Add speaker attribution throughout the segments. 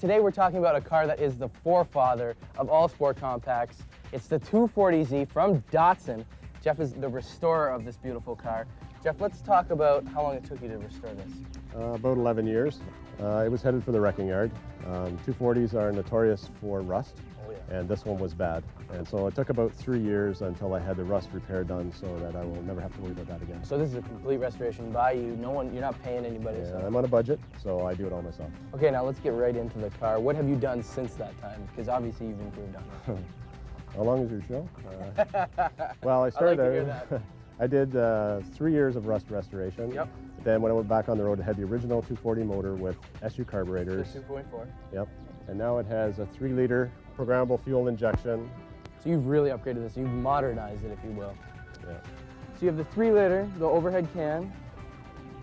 Speaker 1: today we're talking about a car that is the forefather of all sport compacts. It's the 240Z from Datsun. Jeff is the restorer of this beautiful car. Jeff, let's talk about how long it took you to restore this.
Speaker 2: About 11 years. It was headed for the wrecking yard. 240s are notorious for rust, and this one was bad. And so it took about 3 years until I had the rust repair done so that I will never have to worry about that again.
Speaker 1: So this is a complete restoration by you. You're not paying anybody.
Speaker 2: Yeah,
Speaker 1: So.
Speaker 2: I'm on a budget, so I do it all myself.
Speaker 1: Okay, now let's get right into the car. What have you done since that time? Because obviously you've improved on it.
Speaker 2: How long is your show? Well, I started
Speaker 1: I'd like to hear that.
Speaker 2: I did 3 years of rust restoration.
Speaker 1: Yep.
Speaker 2: Then when I went back on the road, it had the original 240 motor with SU carburetors.
Speaker 1: The 2.4.
Speaker 2: Yep. And now it has a 3-liter programmable fuel injection.
Speaker 1: So you've really upgraded this. You've modernized it, if you will.
Speaker 2: Yeah.
Speaker 1: So you have the 3-liter, the overhead can,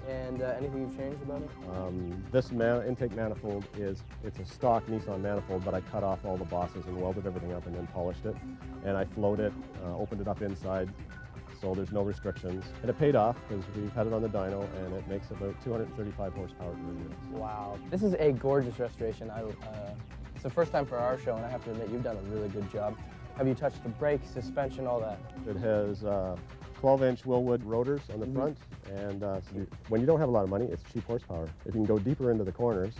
Speaker 1: and anything you've changed about it?
Speaker 2: This intake manifold it's a stock Nissan manifold, but I cut off all the bosses and welded everything up and then polished it. And I flowed it, opened it up inside, so there's no restrictions. And it paid off because we've had it on the dyno and it makes about 235 horsepower per unit.
Speaker 1: Wow. This is a gorgeous restoration. It's the first time for our show, and I have to admit, you've done a really good job. Have you touched the brakes, suspension, all that?
Speaker 2: It has 12-inch Wilwood rotors on the front, and so when you don't have a lot of money, it's cheap horsepower. If you can go deeper into the corners,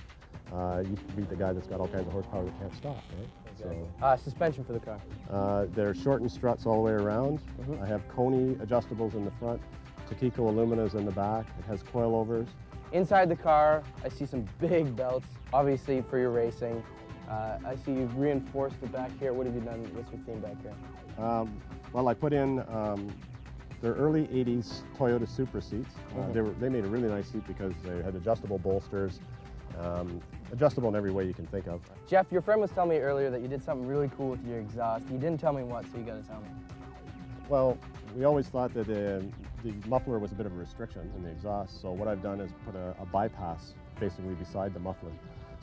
Speaker 2: you can beat the guy that's got all kinds of horsepower that can't stop, right?
Speaker 1: Exactly. Suspension for the car?
Speaker 2: They're shortened struts all the way around. I have Koni adjustables in the front, Takiko Aluminas in the back. It has coilovers.
Speaker 1: Inside the car, I see some big belts, obviously for your racing. I see you've reinforced the back here. What have you done? What's your theme back here?
Speaker 2: Well, I put in their early 80s Toyota Supra seats. They made a really nice seat because they had adjustable bolsters, adjustable in every way you can think of.
Speaker 1: Jeff, your friend was telling me earlier that you did something really cool with your exhaust. You didn't tell me what, so you got to tell me.
Speaker 2: Well, we always thought that the muffler was a bit of a restriction in the exhaust, so what I've done is put a bypass basically beside the muffler.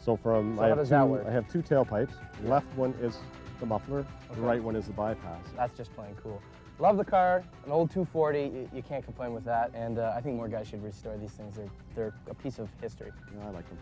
Speaker 2: So
Speaker 1: how does that work?
Speaker 2: I have 2 tailpipes. The left one is the muffler, the right one is the bypass.
Speaker 1: That's just plain cool. Love the car, an old 240, you can't complain with that, and I think more guys should restore these things. They're a piece of history.
Speaker 2: Yeah, I like them.